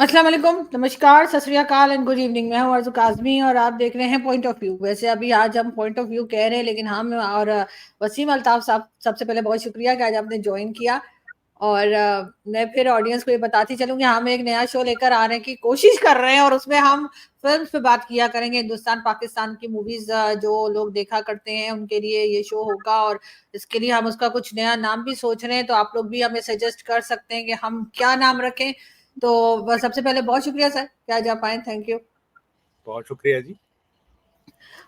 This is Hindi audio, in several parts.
अस्सलाम वालेकुम, नमस्कार, सत श्री अकाल एंड गुड इवनिंग। मैं हूँ अर्ज़ू काज़मी और आप देख रहे हैं पॉइंट ऑफ व्यू। वैसे अभी आज हम पॉइंट ऑफ व्यू कह रहे हैं, लेकिन हम और वसीम अल्ताफ़ साहब, सबसे पहले बहुत शुक्रिया कि आज आपने जॉइन किया। और मैं फिर ऑडियंस को ये बताती चलूँ कि हम एक नया शो लेकर आ रहे हैं, की कोशिश कर रहे हैं, और उसमें हम फ़िल्म्स पे बात किया करेंगे। हिंदुस्तान, पाकिस्तान की मूवीज़ जो लोग देखा करते हैं, उनके लिए ये शो होगा, और इसके लिए हम उसका कुछ नया नाम भी सोच रहे हैं, तो आप लोग भी हमें सजेस्ट कर सकते हैं कि हम क्या नाम रखें। तो बस सबसे पहले बहुत शुक्रिया सर कि आज आप आए, थैंक यू। बहुत शुक्रिया जी।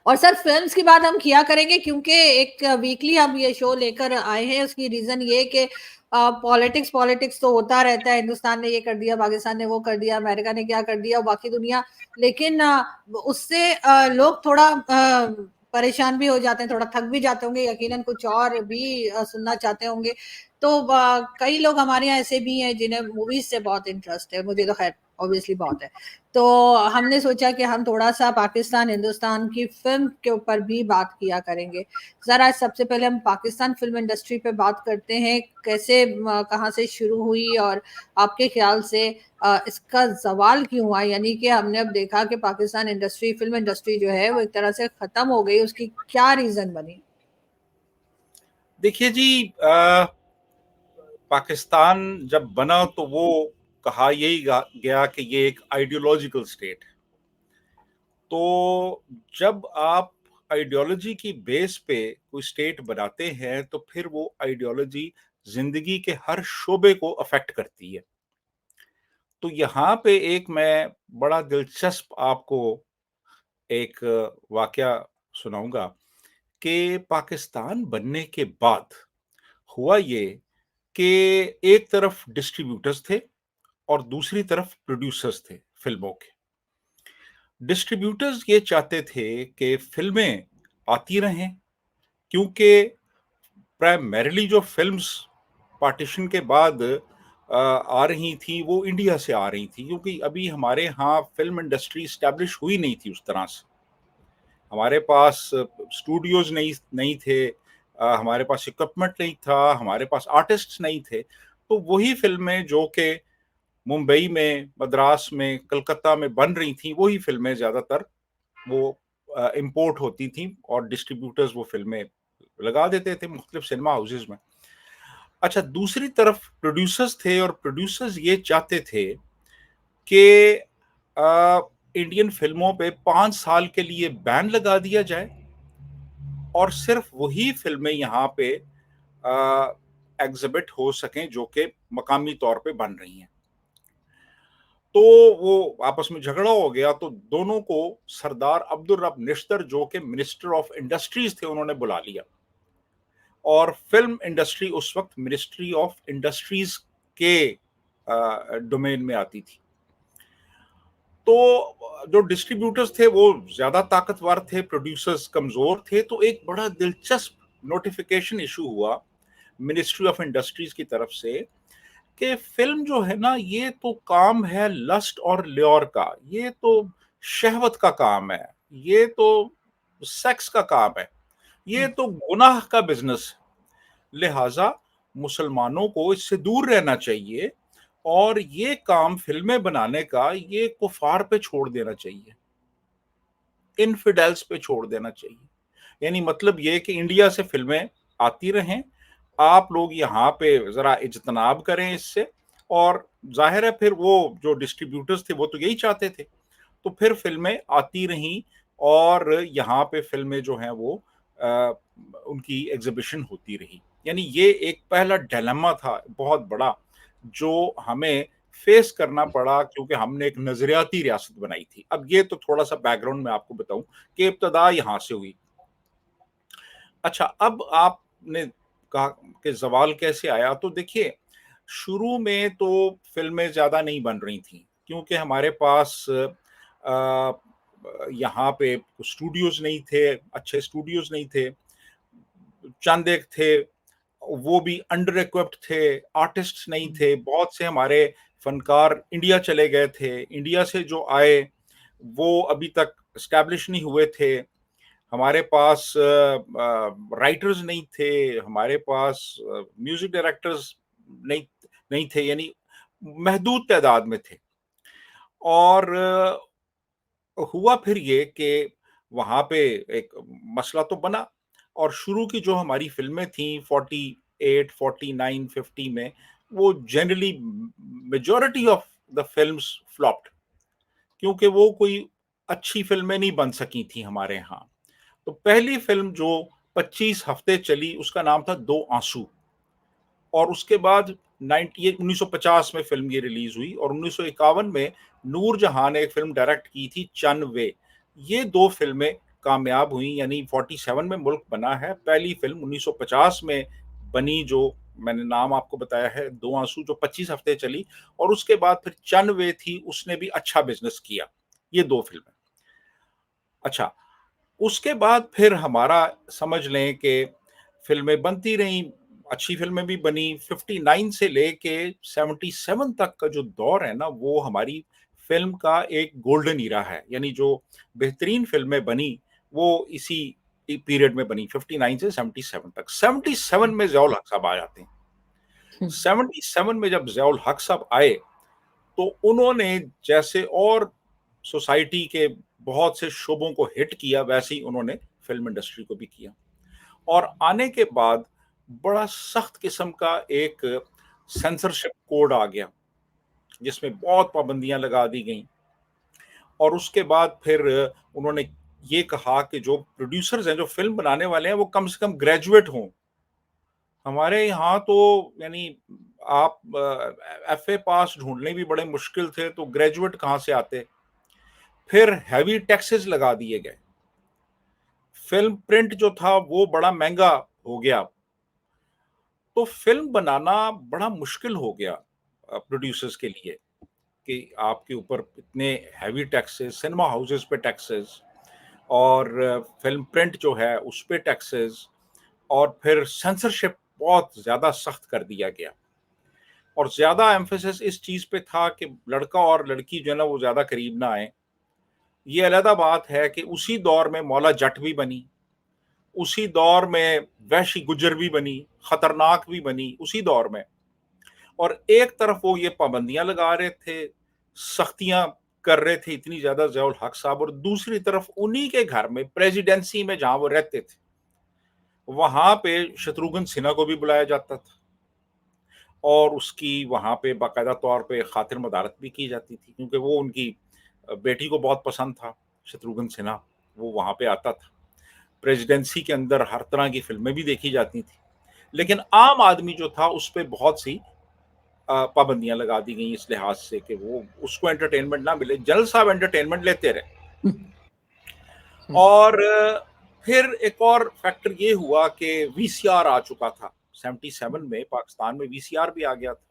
और सर फिल्म्स की बात हम किया करेंगे, क्योंकि एक वीकली हम ये शो लेकर आए हैं। उसकी रीजन ये कि पॉलिटिक्स पॉलिटिक्स तो होता रहता है। हिंदुस्तान ने ये कर दिया, पाकिस्तान ने वो कर दिया, अमेरिका ने क्या कर दिया, बाकी दुनिया। लेकिन उससे लोग थोड़ा परेशान भी हो जाते हैं, थोड़ा थक भी जाते होंगे, यकीनन कुछ और भी सुनना चाहते होंगे। तो कई लोग हमारे यहाँ ऐसे भी हैं जिन्हें मूवीज से बहुत इंटरेस्ट है, मुझे तो खैर ऑब्वियसली बहुत है। तो हमने सोचा कि हम थोड़ा-सा पाकिस्तान, हिंदुस्तान की फ़िल्म के ऊपर भी बात किया करेंगे। ज़रा सबसे पहले हम पाकिस्तान फ़िल्म इंडस्ट्री पे बात करते हैं, कैसे कहाँ से शुरू हुई, और आपके ख़्याल से इसका ज़वाल क्यों हुआ? यानी कि हमने अब देखा कि पाकिस्तान इंडस्ट्री, फ़िल्म इंडस्ट्री जो है, वो एक तरह से ख़त्म हो गई, उसकी क्या रीज़न बनी? देखिए जी, पाकिस्तान जब बना तो वो कहा यही गया कि ये एक आइडियोलॉजिकल स्टेट है। तो जब आप आइडियोलॉजी की बेस पे कोई स्टेट बनाते हैं तो फिर वो आइडियोलॉजी जिंदगी के हर शोबे को अफेक्ट करती है। तो यहाँ पे एक मैं बड़ा दिलचस्प आपको एक वाकया सुनाऊंगा कि पाकिस्तान बनने के बाद हुआ ये कि एक तरफ डिस्ट्रीब्यूटर्स थे और दूसरी तरफ प्रोड्यूसर्स थे फिल्मों के। डिस्ट्रीब्यूटर्स ये चाहते थे कि फिल्में आती रहें, क्योंकि प्राइमरीली जो फिल्म्स पार्टीशन के बाद आ रही थी वो इंडिया से आ रही थी, क्योंकि अभी हमारे यहाँ फिल्म इंडस्ट्री स्टैब्लिश हुई नहीं थी उस तरह से। हमारे पास स्टूडियोज नहीं नहीं थे, हमारे पास इक्विपमेंट नहीं था, हमारे पास आर्टिस्ट्स नहीं थे। तो वही फिल्में जो कि मुंबई में, मद्रास में, कलकत्ता में बन रही थी, वही फिल्में ज़्यादातर वो इंपोर्ट होती थी और डिस्ट्रीब्यूटर्स वो फिल्में लगा देते थे मुख्तलिफ सिनेमा हाउसेज में। अच्छा, दूसरी तरफ प्रोड्यूसर्स थे और प्रोड्यूसर्स ये चाहते थे कि इंडियन फिल्मों पे 5 साल के लिए बैन लगा दिया जाए और सिर्फ वही फिल्में यहाँ पे एग्जिबिट हो सकें जो कि मकामी तौर पे बन रही हैं। तो वो आपस में झगड़ा हो गया, तो दोनों को सरदार अब्दुल रब निश्तर जो कि मिनिस्टर ऑफ इंडस्ट्रीज थे, उन्होंने बुला लिया। और फिल्म इंडस्ट्री उस वक्त मिनिस्ट्री ऑफ इंडस्ट्रीज के डोमेन में आती थी। तो जो डिस्ट्रीब्यूटर्स थे वो ज्यादा ताकतवर थे, प्रोड्यूसर्स कमजोर थे। तो एक बड़ा दिलचस्प नोटिफिकेशन इशू हुआ मिनिस्ट्री ऑफ इंडस्ट्रीज की तरफ से कि फिल्म जो है ना, ये तो काम है लस्ट और ल्योर का, ये तो शहवत का काम है, ये तो सेक्स का काम है, ये हुँ। तो गुनाह का बिजनेस है। लिहाजा मुसलमानों को इससे दूर रहना चाहिए और ये काम फिल्में बनाने का ये कुफार पे छोड़ देना चाहिए, इनफिडेल्स पे छोड़ देना चाहिए। यानी मतलब ये कि इंडिया से फिल्में आती रहें, आप लोग यहाँ पे जरा इज्तनाब करें इससे। और जाहिर है फिर वो जो डिस्ट्रीब्यूटर्स थे वो तो यही चाहते थे, तो फिर फिल्में आती रहीं और यहाँ पे फिल्में जो हैं वो आ, उनकी एग्जीबिशन होती रही। यानी ये एक पहला डिलेमा था बहुत बड़ा जो हमें फेस करना पड़ा, क्योंकि हमने एक नजरियाती रियासत बनाई थी। अब ये तो थोड़ा सा बैकग्राउंड में आपको बताऊं कि इब्तदा यहाँ से हुई। अच्छा, अब आपने कहा कि जवाल कैसे आया, तो देखिए शुरू में तो फिल्में ज्यादा नहीं बन रही थी, क्योंकि हमारे पास अ, यहाँ पे स्टूडियोज नहीं थे, अच्छे स्टूडियोज नहीं थे। चंद एक थे, वो भी अंडर इक्विप्ड थे, आर्टिस्ट नहीं थे। बहुत से हमारे फनकार इंडिया चले गए थे, इंडिया से जो आए वो अभी तक स्टैब्लिश नहीं हुए थे। हमारे पास राइटर्स नहीं थे, हमारे पास म्यूजिक डायरेक्टर्स नहीं नहीं थे, यानी महदूद तादाद में थे। और हुआ फिर ये कि वहाँ पे एक मसला तो बना, और शुरू की जो हमारी फ़िल्में थीं 48, 49, 50 में, वो generally majority of the films flopped, क्योंकि वो कोई अच्छी फ़िल्में नहीं बन सकी थी हमारे यहाँ। तो पहली फ़िल्म जो 25 हफ़्ते चली उसका नाम था दो आँसू, और उसके बाद 1950 में फ़िल्म ये रिलीज़ हुई, और 1951 में नूरजहां ने एक फ़िल्म डायरेक्ट की थी चन वे। ये 2 फ़िल्में कामयाब हुई, यानी 47 में मुल्क बना है। पहली फ़िल्म 1950 में बनी जो मैंने नाम आपको बताया है, दो आंसू, जो 25 हफ़्ते चली, और उसके बाद फिर चन वे थी, उसने भी अच्छा बिज़नेस किया। ये 2 फ़िल्में। अच्छा, उसके बाद फिर हमारा समझ लें कि फ़िल्में बनती रहीं, अच्छी फ़िल्में भी बनी। 59 से लेके 77 तक का जो दौर है ना, वो हमारी फ़िल्म का एक गोल्डन ईरा है। यानी जो बेहतरीन फ़िल्में बनी, वो इसी पीरियड में बनी, 59 से 77 तक। 77 में ज़ियाउल हक साहब आ जाते हैं। 77 में जब ज़ियाउल हक साहब आए, तो उन्होंने जैसे और सोसाइटी के बहुत से शोबों को हिट किया, वैसे ही उन्होंने फ़िल्म इंडस्ट्री को भी किया। और आने के बाद बड़ा सख्त किस्म का एक सेंसरशिप कोड आ गया, जिसमें बहुत पाबंदियाँ लगा दी गईं, और उसके बाद फिर उन्होंने ये कहा कि जो प्रोड्यूसर्स हैं, जो फ़िल्म बनाने वाले हैं, वो कम से कम ग्रेजुएट हों। हमारे यहाँ तो यानी आप एफए पास ढूँढने भी बड़े मुश्किल थे, तो ग्रेजुएट कहाँ से आते? फिर हेवी टैक्सेस लगा दिए गए। फ़िल्म प्रिंट जो था वो बड़ा महँगा हो गया। तो फ़िल्म बनाना बड़ा मुश्किल हो गया प्रोड्यूसर्स के लिए, कि आपके ऊपर इतने हेवी टैक्सेस, सिनेमा हाउसेस पे टैक्सेस, और फ़िल्म प्रिंट जो है उस पे टैक्सेस, और फिर सेंसरशिप बहुत ज़्यादा सख्त कर दिया गया। और ज़्यादा एम्फेसिस इस चीज़ पे था कि लड़का और लड़की जो है ना वो ज़्यादा करीब ना आएँ। ये अलग बात है कि उसी दौर में मौला जट भी बनी, उसी दौर में वहशी गुज्जर भी बनी, खतरनाक भी बनी उसी दौर में। और एक तरफ वो ये पाबंदियां लगा रहे थे, सख्तियां कर रहे थे इतनी ज्यादा ज़ियाउल हक साहब, और दूसरी तरफ उन्हीं के घर में प्रेसिडेंसी में जहां वो रहते थे, वहां पे शत्रुघ्न सिन्हा को भी बुलाया जाता था, और उसकी वहां पे बाकायदा तौर पे खातिर मदारत भी की जाती थी, क्योंकि वो उनकी बेटी को बहुत पसंद था शत्रुघ्न सिन्हा। वो वहां पे आता था। प्रेसिडेंसी के अंदर हर तरह की फिल्में भी देखी जाती थी, लेकिन आम आदमी जो था उस पे बहुत सी पाबंदियां लगा दी गई, इस लिहाज से कि वो उसको एंटरटेनमेंट ना मिले, जल साहब एंटरटेनमेंट लेते रहे। और फिर एक और फैक्टर ये हुआ कि वीसीआर आ चुका था। 77 में पाकिस्तान में वीसीआर भी आ गया था।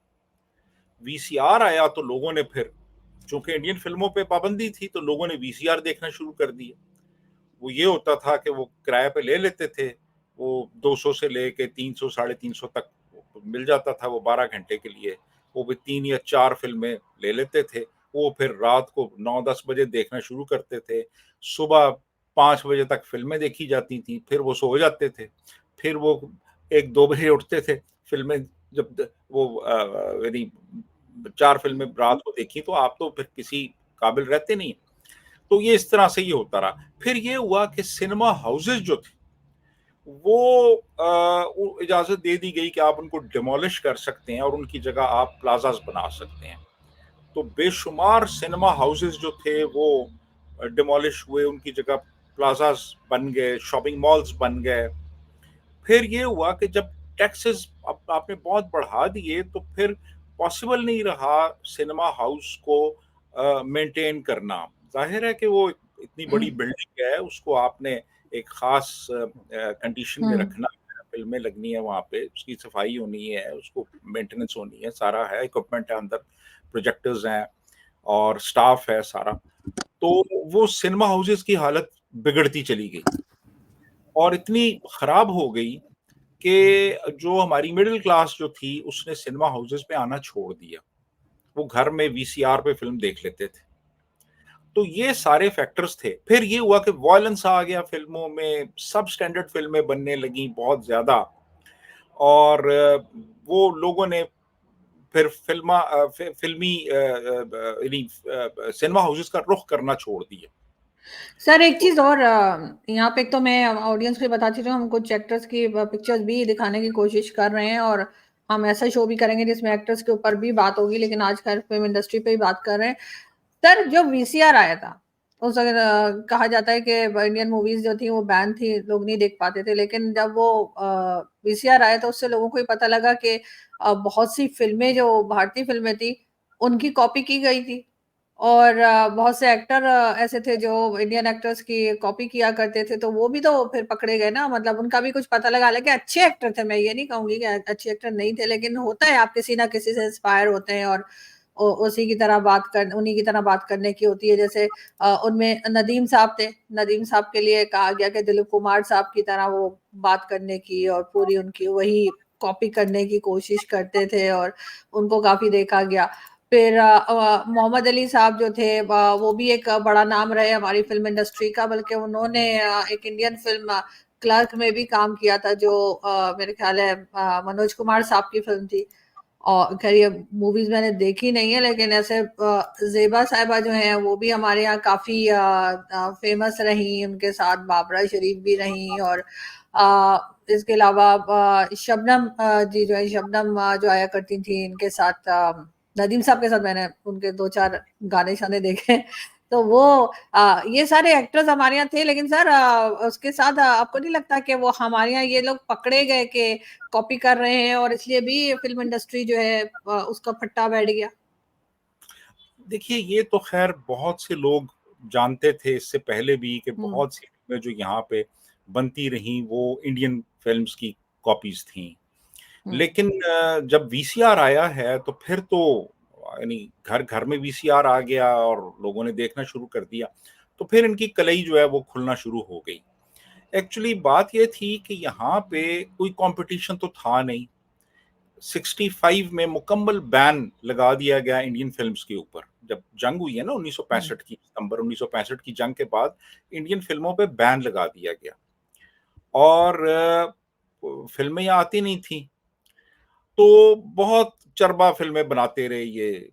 वीसीआर आया तो लोगों ने फिर, चूंकि इंडियन फिल्मों पे पाबंदी थी, तो लोगों ने वीसीआर देखना शुरू कर दिया। वो ये होता था कि वो किराए पे ले लेते थे, वो 200 से लेके 300 साढ़े 300 तक मिल जाता था वो 12 घंटे के लिए। वो भी 3 या 4 फिल्में ले लेते थे। वो फिर रात को 9-10 बजे देखना शुरू करते थे। सुबह 5 बजे तक फिल्में देखी जाती थी, फिर वो सो जाते थे। फिर वो 1-2 बजे उठते थे। फिल्में जब वो यानी 4 फिल्में रात को देखी, तो आप तो फिर किसी काबिल रहते नहीं। तो ये इस तरह से ये होता रहा। फिर ये हुआ कि सिनेमा हाउसेस जो थे, वो इजाज़त दे दी गई कि आप उनको डिमोलिश कर सकते हैं और उनकी जगह आप प्लाज़ास बना सकते हैं। तो बेशुमार सिनेमा हाउसेस जो थे वो डिमोलिश हुए, उनकी जगह प्लाज़ास बन गए, शॉपिंग मॉल्स बन गए। फिर ये हुआ कि जब टैक्सेस आपने बहुत बढ़ा दिए, तो फिर पॉसिबल नहीं रहा सिनेमा हाउस को मेंटेन करना। जाहिर है कि वो इतनी बड़ी बिल्डिंग है, उसको आपने एक खास कंडीशन में रखना है, फिल्में लगनी है वहाँ पे, उसकी सफाई होनी है, उसको मेंटेनेंस होनी है, सारा है, इक्विपमेंट है अंदर, प्रोजेक्टर्स हैं और स्टाफ है सारा। तो वो सिनेमा हाउसेस की हालत बिगड़ती चली गई, और इतनी खराब हो गई कि जो हमारी मिडिल क्लास जो थी, उसने सिनेमा हाउसेस पे आना छोड़ दिया। वो घर में वीसीआर पे फ़िल्म देख लेते थे। तो ये सारे फैक्टर्स थे। फिर ये हुआ कि वॉयलेंस आ गया फ़िल्मों में, सब स्टैंडर्ड फ़िल्में बनने लगीं बहुत ज़्यादा, और वो लोगों ने फिर फिल्मी सिनेमा हाउसेस का रुख करना छोड़ दिया। सर एक तो चीज और, यहाँ पे तो मैं ऑडियंस को बताती हूँ, हम कुछ एक्टर्स की पिक्चर्स भी दिखाने की कोशिश कर रहे हैं, और हम ऐसा शो भी करेंगे जिसमें एक्टर्स के ऊपर भी बात होगी, लेकिन आज खैर फिल्म इंडस्ट्री पे ही बात कर रहे हैं। सर जो वीसीआर आया था, उस वक्त कहा जाता है कि इंडियन मूवीज जो थी वो बैन थी, लोग नहीं देख पाते थे, लेकिन जब वो वीसीआर आया तो उससे लोगों को ही पता लगा कि बहुत सी फिल्में जो भारतीय फिल्में थी उनकी कॉपी की गई थी, और बहुत से एक्टर ऐसे थे जो इंडियन एक्टर्स की कॉपी किया करते थे, तो वो भी तो फिर पकड़े गए ना, मतलब उनका भी कुछ पता लगा। लेकिन अच्छे एक्टर थे, मैं ये नहीं कहूंगी कि अच्छे एक्टर नहीं थे, लेकिन होता है आप किसी ना किसी से इंस्पायर होते हैं और उसी की तरह बात कर उन्हीं की तरह बात करने की होती है। जैसे उनमें नदीम साहब थे, नदीम साहब के लिए कहा गया कि दिलीप कुमार साहब की तरह वो बात करने की और पूरी उनकी वही कॉपी करने की कोशिश करते थे, और उनको काफी देखा गया। फिर मोहम्मद अली साहब जो थे वो भी एक बड़ा नाम रहे हमारी फिल्म इंडस्ट्री का, बल्कि उन्होंने एक इंडियन फिल्म क्लर्क में भी काम किया था, जो मेरे ख्याल है मनोज कुमार साहब की फिल्म थी। और खैर ये मूवीज मैंने देखी नहीं है, लेकिन ऐसे जेबा साहिबा जो हैं वो भी हमारे यहाँ काफी फेमस रही, उनके साथ बाबरा शरीफ भी रही, और इसके अलावा शबनम जी जो है, शबनम जो आया करती थी इनके साथ, नदीम साहब के साथ मैंने उनके दो चार गाने शाने देखे। तो वो ये सारे एक्टर्स हमारे यहाँ थे, लेकिन सर उसके साथ आपको नहीं लगता कि वो हमारे यहाँ ये लोग पकड़े गए कि कॉपी कर रहे हैं, और इसलिए भी फिल्म इंडस्ट्री जो है उसका फट्टा बैठ गया? देखिए, ये तो खैर बहुत से लोग जानते थे इससे पहले भी कि हम्म। बहुत सी फिल्में जो यहाँ पे बनती रहीं वो इंडियन फिल्म्स की कॉपीज थी। हम्म। लेकिन जब वीसीआर आया है तो फिर तो यानी घर घर में वीसीआर आ गया और लोगों ने देखना शुरू कर दिया, तो फिर इनकी कलई जो है वो खुलना शुरू हो गई। एक्चुअली बात ये थी कि यहाँ पे कोई कंपटीशन तो था नहीं। 65 में मुकम्मल बैन लगा दिया गया इंडियन फिल्म्स के ऊपर। जब जंग हुई है ना हम्म। 1965 की, सितंबर 1965 की जंग के बाद इंडियन फिल्मों पे बैन लगा दिया गया, और फिल्में यहाँ आती नहीं थी। तो बहुत चरबा फिल्में बनाते रहे ये,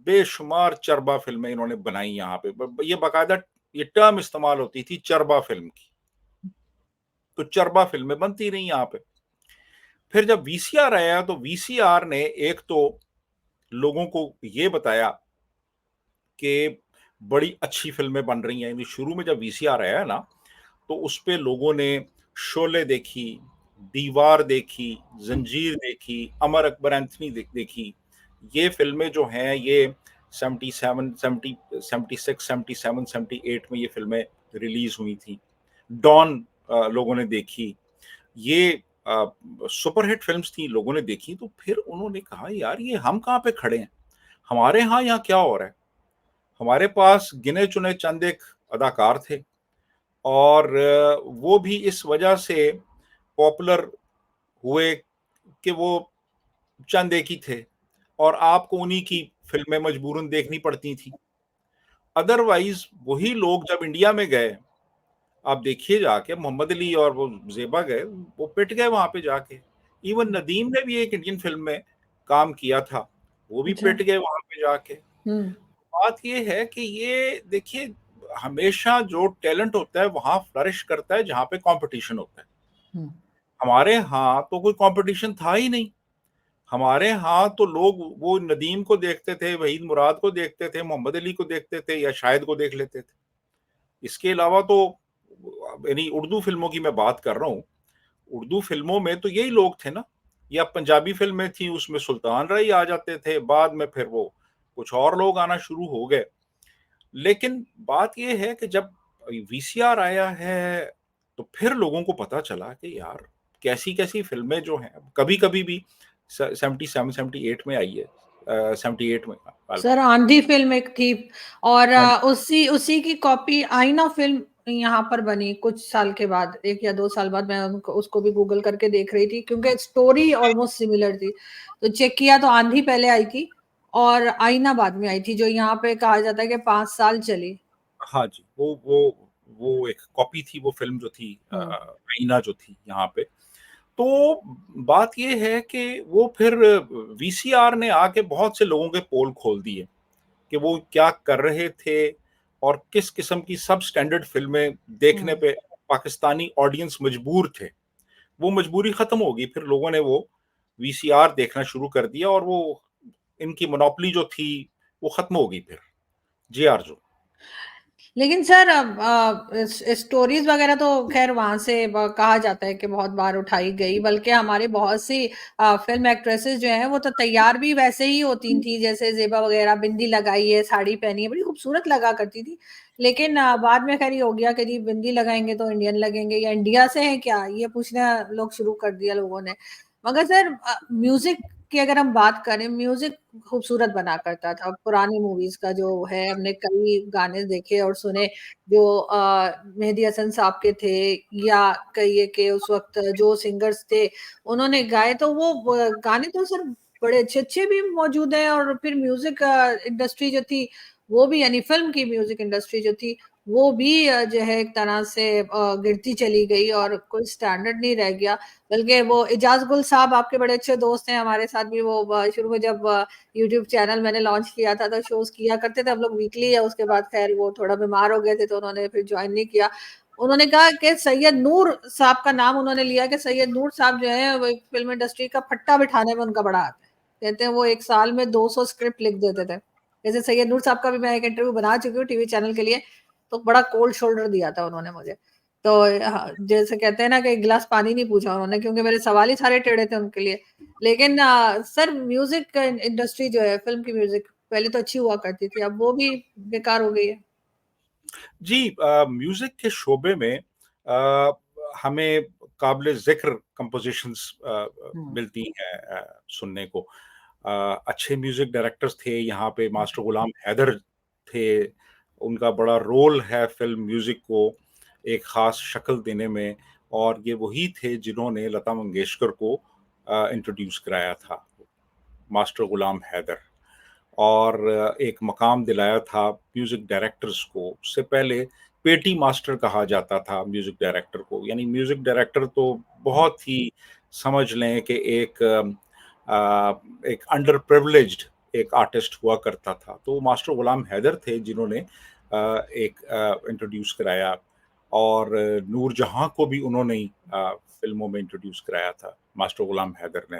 बेशुमार चरबा फिल्में इन्होंने बनाई यहाँ पे। ये बाकायदा ये टर्म इस्तेमाल होती थी चरबा फिल्म की। तो चरबा फिल्में बनती रही यहाँ पे। फिर जब वीसीआर आया तो वीसीआर ने एक तो लोगों को ये बताया कि बड़ी अच्छी फिल्में बन रही हैं। यानी शुरू में जब वीसीआर आया ना, तो उस पे लोगों ने शोले देखी, दीवार देखी, जंजीर देखी, अमर अकबर एंथनी देखी। ये फिल्में जो हैं ये 77, 70, 76, 77, 78 में ये फिल्में रिलीज हुई थी। डॉन लोगों ने देखी। ये सुपरहिट फिल्म्स थी, लोगों ने देखी। तो फिर उन्होंने कहा यार ये हम कहाँ पे खड़े हैं, हमारे यहाँ क्या हो रहा है। हमारे पास गिने चुने चंद एक अदाकार थे, और वो भी इस वजह से पॉपुलर हुए कि वो चंद एक ही थे, और आपको उन्हीं की फिल्में मजबूरन देखनी पड़ती थी। अदरवाइज वही लोग जब इंडिया में गए, आप देखिए जाके मोहम्मद अली और वो जेबा गए, वो पिट गए वहां पे जाके। इवन नदीम ने भी एक इंडियन फिल्म में काम किया था, वो भी अच्छा। पिट गए वहां पे जाके। हम्म। बात ये है कि ये देखिए, हमेशा जो टैलेंट होता है वहां फ्लरिश करता है जहां पे कंपटीशन होता है। हम्म। हमारे यहाँ तो कोई कंपटीशन था ही नहीं। हमारे यहाँ तो लोग वो नदीम को देखते थे, वहीद मुराद को देखते थे, मोहम्मद अली को देखते थे, या शाहिद को देख लेते थे। इसके अलावा तो यानी उर्दू फिल्मों की मैं बात कर रहा हूँ, उर्दू फिल्मों में तो यही लोग थे ना। या पंजाबी फिल्में थी, उसमें सुल्तान रही आ जाते थे, बाद में फिर वो कुछ और लोग आना शुरू हो गए। लेकिन बात यह है कि जब वीसीआर आया है तो फिर लोगों को पता चला कि यार कैसी कैसी फिल्में जो हैं, कभी कभी भी 77 78 में आई है, 78 में सर बल्कि। आंधी फिल्म एक थी, और हाँ उसी उसी की कॉपी आईना फिल्म यहाँ पर बनी कुछ साल के बाद, 1 या 2 साल बाद। मैं उनको उसको भी गूगल करके देख रही थी, क्योंकि स्टोरी ऑलमोस्ट सिमिलर थी। तो चेक किया तो आंधी पहले आई थी और आईना बाद में आई थी, जो यहाँ पे कहा जाता है कि 5 साल चली। हाँ जी, वो एक कॉपी थी वो फिल्म जो थी, हम्म। आईना जो थी यहाँ पे। तो बात ये है कि वो फिर वीसीआर ने आके बहुत से लोगों के पोल खोल दिए कि वो क्या कर रहे थे और किस किस्म की सब स्टैंडर्ड फ़िल्में देखने हुँ। पे पाकिस्तानी ऑडियंस मजबूर थे। वो मजबूरी खत्म हो गई, फिर लोगों ने वो वीसीआर देखना शुरू कर दिया और वो इनकी मोनोपोली जो थी, वो खत्म हो गई फिर। जी आरज़ू। लेकिन सर स्टोरीज वगैरह तो खैर वहां से कहा जाता है कि बहुत बार उठाई गई, बल्कि हमारी बहुत सी फिल्म एक्ट्रेसेस जो हैं वो तो तैयार भी वैसे ही होती थी, जैसे जेबा वगैरह बिंदी लगाई है, साड़ी पहनी है, बड़ी खूबसूरत लगा करती थी। लेकिन बाद में खैर ये हो गया कि जी बिंदी लगाएंगे तो इंडियन लगेंगे या इंडिया से है क्या, ये पूछना लोग शुरू कर दिया लोगों ने। मगर सर म्यूजिक की अगर हम बात करें, म्यूजिक खूबसूरत बना करता था पुरानी मूवीज का जो है, हमने कई गाने देखे और सुने जो मेहदी हसन साहब के थे, या कहिए कि उस वक्त जो सिंगर्स थे उन्होंने गाए, तो वो गाने तो सर बड़े अच्छे अच्छे भी मौजूद हैं। और फिर म्यूजिक इंडस्ट्री जो थी वो भी, यानी फिल्म की म्यूजिक इंडस्ट्री जो थी वो भी जो है एक तरह से गिरती चली गई और कोई स्टैंडर्ड नहीं रह गया। बल्कि वो इजाज गुल साहब आपके बड़े अच्छे दोस्त हैं, हमारे साथ भी वो शुरू में जब यूट्यूब चैनल मैंने लॉन्च किया था तो शोज किया करते थे हम लोग वीकली, या उसके बाद खैर वो थोड़ा बीमार हो गए थे तो उन्होंने फिर ज्वाइन नहीं किया। उन्होंने कहा कि सैयद नूर साहब का नाम उन्होंने लिया कि सैयद नूर साहब जो है वो एक फिल्म इंडस्ट्री का फट्टा बिठाने में उनका बड़ा हाथ है। कहते हैं वो एक साल में 200 स्क्रिप्ट लिख देते थे। जैसे सैयद नूर साहब का भी मैं एक इंटरव्यू बना चुकी हूँ टीवी चैनल के लिए, तो बड़ा कोल्ड शोल्डर दिया था उन्होंने मुझे। तो हाँ, जैसे कहते हैं ना कि एक गिलास पानी नहीं पूछा उन्होंने, क्योंकि मेरे सवाल ही सारे टेढ़े थे उनके लिए। लेकिन सर म्यूजिक इंडस्ट्री जो है, फिल्म की म्यूजिक पहले तो अच्छी हुआ करती थी, अब वो भी बेकार हो गई है। जी, म्यूज़िक के शोबे में हमें काबिल-ज़िक्र कंपोज़िशंस हम्म। मिलती हैं सुनने को। अच्छे म्यूज़िक डायरेक्टर्स थे यहाँ पे, मास्टर गुलाम हैदर थे, उनका बड़ा रोल है फ़िल्म म्यूज़िक को एक ख़ास शक्ल देने में, और ये वही थे जिन्होंने लता मंगेशकर को इंट्रोड्यूस कराया था, मास्टर गुलाम हैदर। और एक मकाम दिलाया था म्यूज़िक डायरेक्टर्स को। उससे पहले पेटी मास्टर कहा जाता था म्यूज़िक डायरेक्टर को, यानी म्यूज़िक डायरेक्टर तो बहुत ही, समझ लें कि एक अंडर प्रिविलेज्ड एक आर्टिस्ट हुआ करता था। तो मास्टर गुलाम हैदर थे जिन्होंने एक इंट्रोड्यूस कराया, और नूरजहाँ को भी उन्होंने ही फ़िल्मों में इंट्रोड्यूस कराया था, मास्टर गुलाम हैदर ने।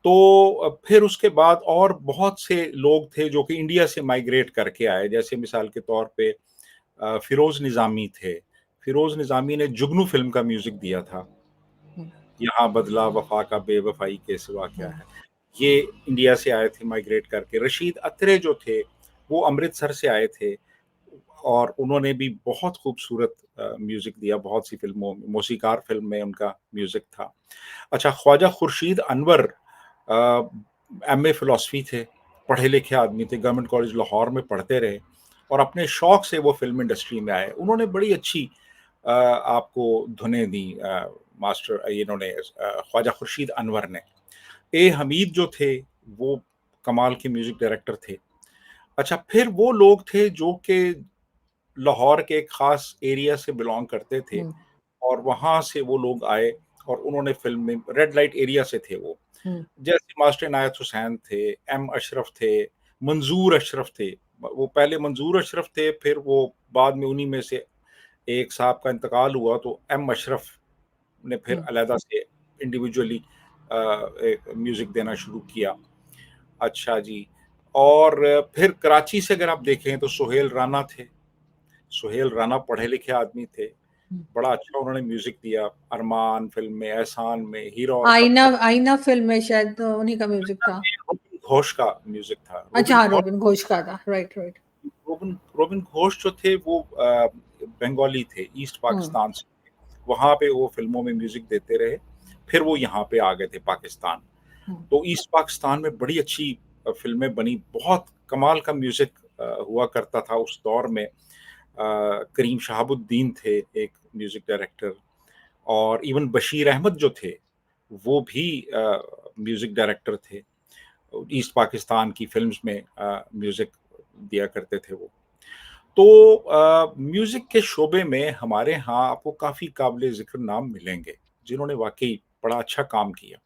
तो फिर उसके बाद और बहुत से लोग थे जो कि इंडिया से माइग्रेट करके आए, जैसे मिसाल के तौर पे फिरोज़ निज़ामी थे। फिरोज़ निज़ामी ने जुगनू फ़िल्म का म्यूज़िक दिया था। हम्म। यहाँ बदला वफ़ा का बेवफ़ाई के सिवा क्या हम्म। है। ये इंडिया से आए थे माइग्रेट करके। रशीद अत्रे जो थे, वो अमृतसर से आए थे और उन्होंने भी बहुत खूबसूरत म्यूज़िक दिया, बहुत सी फ़िल्मों में, मौसीक़ार फ़िल्म में उनका म्यूज़िक था। अच्छा, ख्वाजा खुर्शीद अनवर एमए फ़िलॉसफ़ी थे, पढ़े-लिखे आदमी थे, गवर्नमेंट कॉलेज लाहौर में पढ़ते रहे और अपने शौक से वो फ़िल्म इंडस्ट्री में आए। उन्होंने बड़ी अच्छी आपको धुनें दी, मास्टर इन्होंने ख्वाजा खुर्शीद अनवर ने। ए हमीद जो थे, वो कमाल के म्यूज़िक डायरेक्टर थे। अच्छा, फिर वो लोग थे जो कि लाहौर के एक ख़ास एरिया से बिलॉन्ग करते थे हम्म। और वहाँ से वो लोग आए और उन्होंने फ़िल्म में, रेड लाइट एरिया से थे वो। हम्म। जैसे मास्टर इनायत हुसैन थे, एम अशरफ थे, मंजूर अशरफ थे। वो पहले मंजूर अशरफ थे, फिर वो बाद में उन्हीं में से एक साहब का इंतकाल हुआ तो एम अशरफ ने फिर हम्म। अलहदा से इंडिविजुअली एक म्यूज़िक देना शुरू किया। अच्छा जी, और फिर कराची से अगर आप देखें तो सोहेल राना थे। सोहेल राना पढ़े-लिखे आदमी थे। हम्म। बड़ा अच्छा उन्होंने म्यूज़िक दिया, अरमान फ़िल्म में, एहसान में, हीरा और आईना, पत्थर। आईना फिल्म में शायद उन्हीं का म्यूजिक था। रोबिन घोष का म्यूज़िक था। अच्छा हाँ, रोबिन घोष का था, right right. Robin robin Ghosh जो थे वो बंगाली थे, ईस्ट हम्म। पाकिस्तान से। वहाँ पे वो फ़िल्मों में म्यूज़िक देते रहे, फिर वो यहाँ पे आ गए थे पाकिस्तान। हम्म। तो ईस्ट पाकिस्तान में बड़ी अच्छी फ़िल्में बनी, बहुत कमाल का म्यूज़िक हुआ करता था उस दौर में। करीम शहाबुद्दीन थे एक म्यूज़िक डायरेक्टर, और इवन बशीर अहमद जो थे, वो भी म्यूज़िक डायरेक्टर थे। ईस्ट पाकिस्तान की फ़िल्म्स में म्यूज़िक दिया करते थे वो। तो म्यूज़िक के शोबे में हमारे यहाँ आपको काफ़ी काबिल ज़िक्र नाम मिलेंगे, जिन्होंने वाक़ई बड़ा अच्छा काम किया।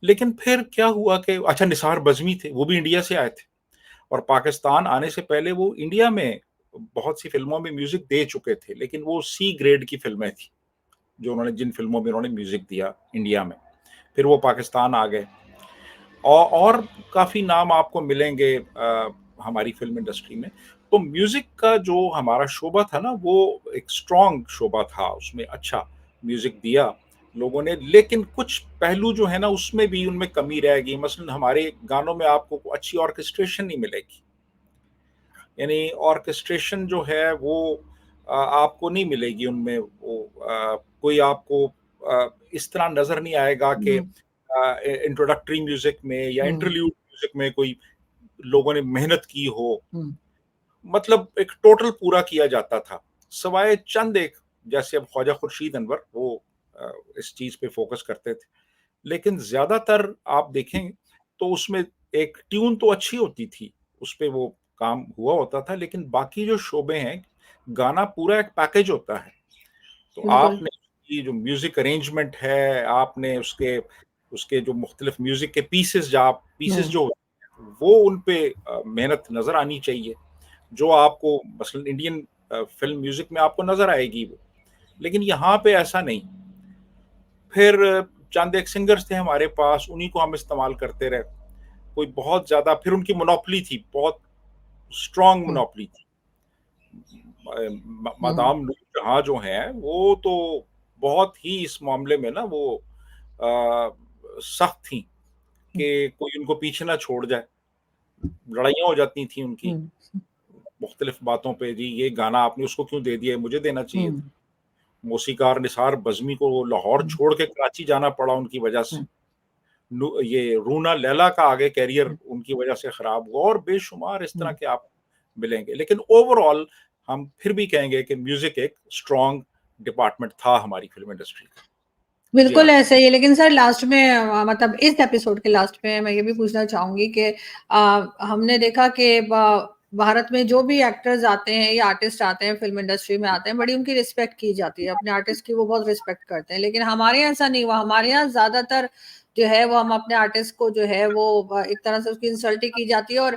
लेकिन फिर क्या हुआ कि अच्छा निसार बज़मी थे, वो भी इंडिया से आए थे और पाकिस्तान आने से पहले वो इंडिया में बहुत सी फ़िल्मों में म्यूज़िक दे चुके थे, लेकिन वो सी ग्रेड की फ़िल्में थी, जो उन्होंने जिन फ़िल्मों में उन्होंने म्यूज़िक दिया इंडिया में। फिर वो पाकिस्तान आ गए और काफ़ी नाम आपको मिलेंगे हमारी फ़िल्म इंडस्ट्री में। तो म्यूज़िक का जो हमारा शोबा था ना, वो एक स्ट्रॉन्ग शोबा था, उसमें अच्छा म्यूज़िक दिया लोगों ने, लेकिन कुछ पहलू जो है ना, उसमें भी उनमें कमी रह गई। मसलन हमारे गानों में आपको अच्छी ऑर्केस्ट्रेशन नहीं मिलेगी। यानी ऑर्केस्ट्रेशन जो है वो आपको नहीं मिलेगी उनमें, वो कोई आपको इस तरह नज़र नहीं आएगा कि हुँ, इंट्रोडक्टरी म्यूज़िक में या हुँ, इंटरल्यूड म्यूज़िक में कोई लोगों ने मेहनत की हो। हुँ, मतलब एक टोटल पूरा किया जाता था। सिवाय चंद एक, जैसे अब ख्वाजा खुर्शीद अनवर, वो इस चीज़ पे फ़ोकस करते थे। लेकिन ज़्यादातर आप देखें तो उसमें एक ट्यून तो अच्छी होती थी, उसपे वो काम हुआ होता था, लेकिन बाकी जो शोबे हैं, गाना पूरा एक पैकेज होता है। तो बिल्कुल। आपने ये जो म्यूज़िक अरेंजमेंट है, आपने उसके उसके जो मुख्तलिफ म्यूज़िक के पीसेस हुँ, जो होते हैं, वो उन पे मेहनत नज़र आनी चाहिए, जो आपको मसलन इंडियन फ़िल्म म्यूज़िक में आपको नज़र आएगी वो। लेकिन यहाँ पे ऐसा नहीं। फिर चंद एक सिंगर्स थे हमारे पास, उन्हीं को हम इस्तेमाल करते रहे। कोई बहुत ज़्यादा, फिर उनकी मोनोपोली थी, बहुत स्ट्रॉन्ग हुँ, मोनोपोली थी। हुँ, मादाम नूर जहाँ जो हैं, वो तो बहुत ही इस मामले में ना वो सख्त थी हुँ, कि कोई उनको पीछे ना छोड़ जाए। लड़ाइयाँ हो जाती थी उनकी, हुँ, मुख्तलिफ बातों पे, जी ये गाना आपने उसको क्यों दे दिया, मुझे देना चाहिए हुँ, था। मौसीकार निसार बज़मी को लाहौर हुँ, छोड़ के कराची जाना पड़ा उनकी वजह से। हुँ, ये रूना लैला का आगे करियर उनकी वजह से खराब हुआ, और बेशुमार इस तरह हुँ। के आप मिलेंगे। लेकिन ओवरऑल हम फिर भी कहेंगे कि म्यूजिक एक स्ट्रॉन्ग डिपार्टमेंट था हमारी फिल्म इंडस्ट्री का। जी बिल्कुल आशा। ऐसे ही है, लेकिन सर लास्ट में मतलब इस एपिसोड के लास्ट में मैं ये भी पूछना चाहूँगी कि हमने देखा कि भारत में जो भी एक्टर्स आते हैं या आर्टिस्ट आते हैं, फ़िल्म इंडस्ट्री में आते हैं, बड़ी उनकी रिस्पेक्ट की जाती है। अपने आर्टिस्ट की वो बहुत रिस्पेक्ट करते हैं। लेकिन हमारे यहाँ ऐसा नहीं हुआ। हमारे यहाँ ज़्यादातर जो है वो हम अपने आर्टिस्ट को जो है वो एक तरह से उसकी इंसल्ट ही की जाती है। और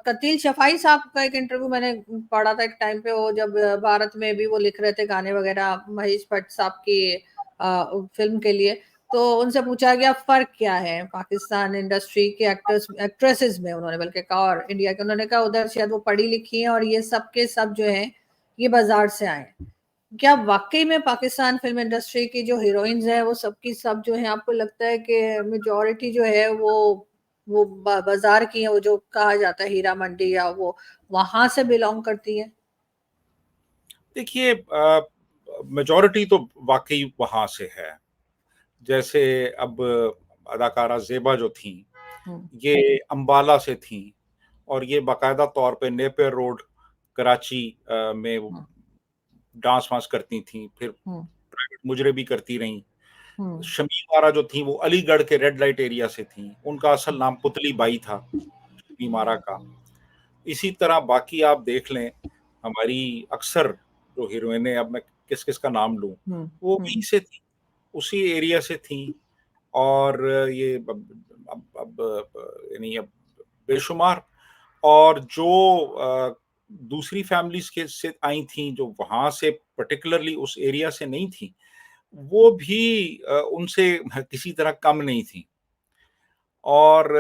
कतील शफ़ाई साहब का एक इंटरव्यू मैंने पढ़ा था एक टाइम पे, वो जब भारत में भी वो लिख रहे थे गाने वग़ैरह महेश भट्ट साहब की फ़िल्म के लिए, तो उनसे पूछा गया फ़र्क क्या है पाकिस्तान इंडस्ट्री के एक्टर्स एक्ट्रेसेस में, उन्होंने बल्कि कहा, और इंडिया के। उन्होंने कहा उधर शायद वो पढ़ी लिखी हैं और ये सब के सब जो हैं ये बाज़ार से आए हैं। क्या वाक़ई में पाकिस्तान फ़िल्म इंडस्ट्री की जो हीरोइन्स हैं वो सब की सब जो हैं, आपको लगता है कि मेजॉरिटी जो है वो बाज़ार की हैं, वो जो कहा जाता है हीरा मंडी या वो वहाँ से बिलॉन्ग करती हैं? देखिए मेजॉरिटी तो वाकई वहां से है। जैसे अब अदाकारा जेबा जो थी, हुँ, ये अंबाला से थी, और ये बाकायदा तौर पे नेपियर रोड कराची में हुँ, डांस वांस करती थी, फिर हुँ, प्राइवेट मुजरे भी करती रहीं। हुँ, शमीम आरा जो थी, वो अलीगढ़ के रेड लाइट एरिया से थी, उनका असल नाम पुतली बाई था, शमीम आरा का। इसी तरह बाकी आप देख लें, हमारी अक्सर जो हीरोइनें, अब मैं किस किस का नाम लूं, हुँ, वो हुँ, वहीं से थी, उसी एरिया से थी। और ये यानी अब बेशुमार, और जो दूसरी फैमिलीज के से आई थी, जो वहां से पर्टिकुलरली उस एरिया से नहीं थी, वो भी उनसे किसी तरह कम नहीं थी। और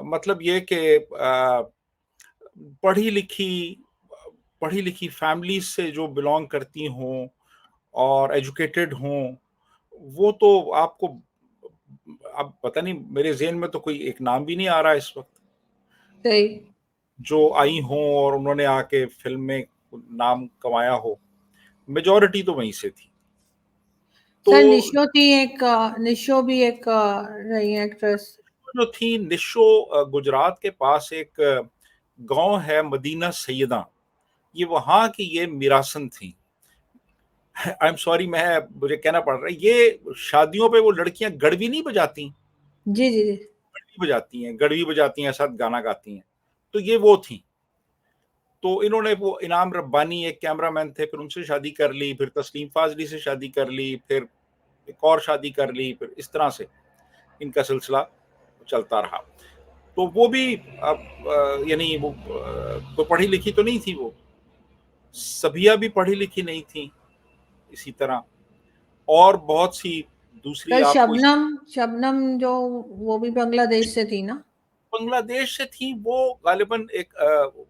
मतलब ये कि पढ़ी लिखी पढ़ी लिखी फैमिलीज से जो बिलोंग करती हों और एजुकेटेड हों, वो तो आपको, अब पता नहीं, मेरे ज़हन में तो कोई एक नाम भी नहीं आ रहा इस वक़्त, सही। जो आई हों और उन्होंने आके फ़िल्म में नाम कमाया हो। मेजॉरिटी तो वहीं से थी। तो सर निशो थी एक, निशो भी एक रही हैं एक्ट्रेस। जो थी निशो, गुजरात के पास एक गाँव है मदीना सैयदा, ये वहाँ की ये मीरासन थी। आई एम सॉरी, मुझे कहना पड़ रहा है, ये शादियों पे वो लड़कियाँ गड़बी नहीं बजाती, जी, जी, जी। गड़बी बजाती हैं, साथ गाना गाती हैं। तो ये वो थी। तो इन्होंने, वो इनाम रब्बानी एक कैमरामैन थे, फिर उनसे शादी कर ली, फिर तस्लीम फाजली से शादी कर ली, फिर एक और शादी कर ली, फिर इस तरह से इनका सिलसिला चलता रहा। तो वो भी अब यानी वो तो पढ़ी लिखी तो नहीं थी, वो सभिया भी पढ़ी लिखी नहीं थी इसी तरह, और बहुत सी दूसरी सर आपको शबनम, शबनम जो वो भी बांग्लादेश से थी ना? बांग्लादेश से थी। वो गालिबन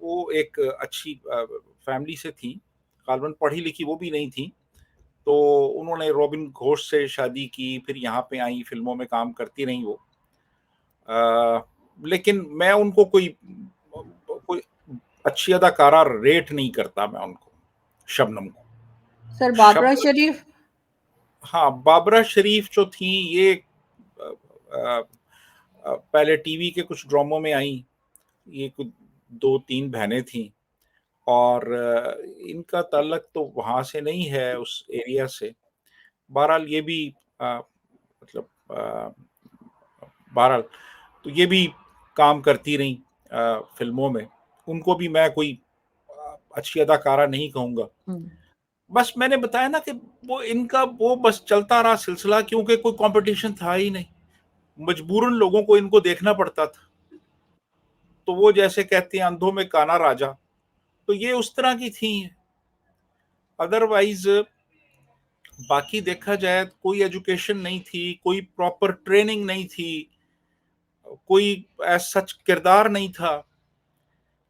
वो एक अच्छी फैमिली से थी, गालिबन पढ़ी लिखी वो भी नहीं थी। तो उन्होंने रॉबिन घोष से शादी की, फिर यहाँ पे आई, फिल्मों में काम करती रही वो। लेकिन मैं उनको कोई कोई अच्छी अदाकारा रेट नहीं करता मैं उनको, शबनम को। सर बाबरा शबनम, शरीफ? हाँ, बाबरा शरीफ जो थी, ये पहले टीवी के कुछ ड्रामों में आई। ये कुछ 2-3 बहनें थीं, और इनका ताल्लुक तो वहाँ से नहीं है, उस एरिया से। बहरहाल ये भी मतलब बहरहाल तो ये भी काम करती रहीं फिल्मों में। उनको भी मैं कोई अच्छी अदाकारा नहीं कहूँगा। बस मैंने बताया ना कि वो इनका वो बस चलता रहा सिलसिला, क्योंकि कोई कंपटीशन था ही नहीं, मजबूरन लोगों को इनको देखना पड़ता था। तो वो जैसे कहते हैं अंधों में काना राजा, तो ये उस तरह की थी। अदरवाइज बाकी देखा जाए तो कोई एजुकेशन नहीं थी, कोई प्रॉपर ट्रेनिंग नहीं थी, कोई एज सच किरदार नहीं था,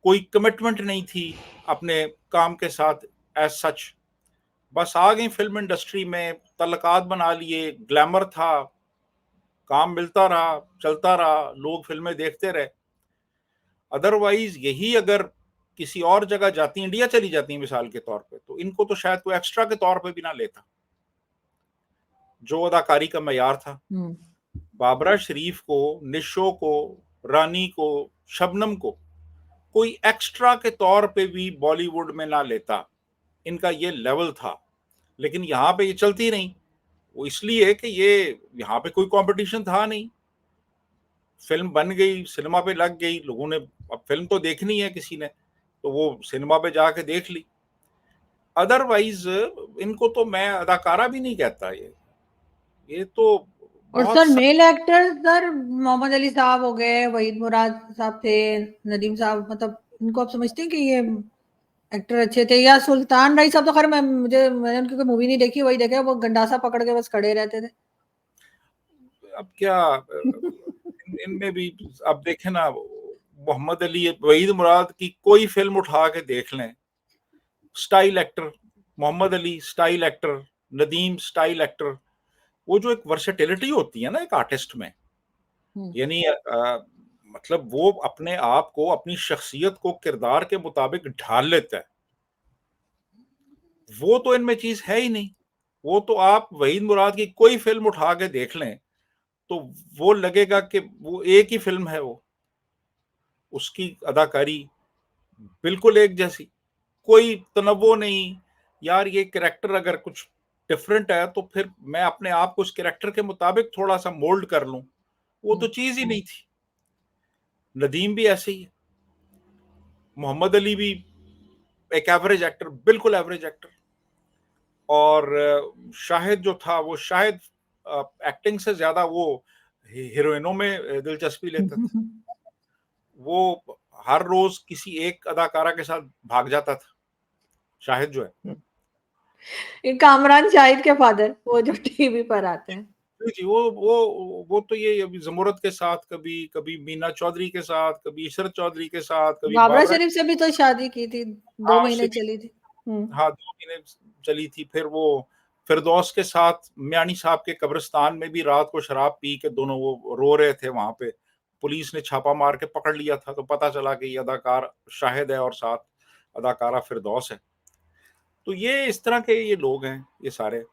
कोई कमिटमेंट नहीं थी अपने काम के साथ एज सच। बस आ गई फिल्म इंडस्ट्री में, तल्लकात बना लिए, ग्लैमर था, काम मिलता रहा, चलता रहा, लोग फिल्में देखते रहे। अदरवाइज यही अगर किसी और जगह जाती, इंडिया चली जाती मिसाल के तौर पे, तो इनको तो शायद कोई एक्स्ट्रा के तौर पे भी ना लेता, जो अदाकारी का मयार था। बाबरा शरीफ को, निशो को, रानी को, शबनम को कोई एक्स्ट्रा के तौर पे भी बॉलीवुड में ना लेता, इनका ये लेवल था। लेकिन यहाँ पे ये चलती नहीं, वो इसलिए कि ये यहाँ पे कोई कंपटीशन था नहीं। फिल्म बन गई, सिनेमा पे लग गई, लोगों ने अब फिल्म तो देखनी है किसी ने, तो वो सिनेमा पे जाके देख ली। अदरवाइज इनको तो मैं अदाकारा भी नहीं कहता, ये तो और बहुत sir male actor, sir Mohammad Ali साहब हो गए, वहीद मुराद साहब थे, नदीम साहब, मतलब इनको आप समझते हैं कि ये एक्टर अच्छे थे? या सुल्तान राय साहब तो खैर मैंने उनकी कोई मूवी नहीं देखी, वही देखा, वो गंडासा पकड़ के बस खड़े रहते थे। अब क्या इनमें भी अब देखें ना, मोहम्मद अली, वहीद मुराद की कोई फिल्म उठा के देख लें, style actor. Mohammad Ali style actor, Nadeem style actor. वो जो एक वर्सेटिलिटी होती है ना एक आर्टिस्ट में, यानी मतलब वो अपने आप को, अपनी शख्सियत को किरदार के मुताबिक ढाल लेता है, वो तो इनमें चीज है ही नहीं। वो तो आप वहीद मुराद की कोई फिल्म उठा के देख लें तो वो लगेगा कि वो एक ही फिल्म है, वो उसकी अदाकारी बिल्कुल एक जैसी, कोई तनव्वो नहीं। यार ये कैरेक्टर अगर कुछ डिफरेंट है तो फिर मैं अपने आप को उस कैरेक्टर के मुताबिक थोड़ा सा मोल्ड कर लूं, वो तो चीज ही नहीं थी। नदीम भी ऐसे ही है, मोहम्मद अली भी एक एवरेज एक्टर, बिल्कुल एवरेज एक्टर। और शाहिद जो था, वो शायद एक्टिंग से ज्यादा वो हीरोइनों में दिलचस्पी लेता था। वो हर रोज किसी एक अदाकारा के साथ भाग जाता था, शाहिद जो है। कामरान शाहिद के फादर, वो जो टीवी पर आते हैं। जी, वो तो ये अभी जमुरत के साथ, कभी कभी मीना चौधरी के साथ, कभी इशरत चौधरी के साथ, कभी बाबरा बाबरा। शरीफ से भी तो शादी की थी, 2 हाँ, महीने उससे भी, चली थी। हाँ, 2 महीने चली थी। फिर वो फिरदौस के साथ म्यानी साहब के कब्रिस्तान में भी रात को शराब पी के दोनों वो रो रहे थे वहां पे, पुलिस ने छापा मार के पकड़ लिया था, तो पता चला कि ये अदाकार शाहिद है और साथ अदाकारा फिरदौस है। तो ये इस तरह के ये लोग हैं ये सारे।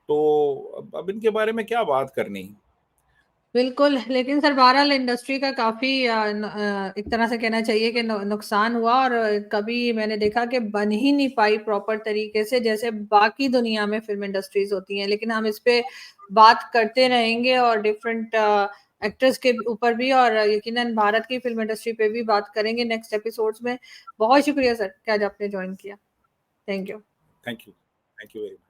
तो अब इनके बारे में क्या बात करनी। बिल्कुल, लेकिन सर बहरहाल इंडस्ट्री का काफी एक तरह से कहना चाहिए कि नुकसान हुआ, और कभी मैंने देखा कि बन ही नहीं पाई प्रॉपर तरीके से जैसे बाकी दुनिया में फिल्म इंडस्ट्रीज होती हैं। लेकिन हम इस पे बात करते रहेंगे, और डिफरेंट एक्टर्स के ऊपर भी, और यकीनन भारत की फिल्म इंडस्ट्री पे भी बात करेंगे नेक्स्ट एपिसोड्स में। बहुत शुक्रिया सर कि आज आपने ज्वाइन किया। Thank you. Thank you very much.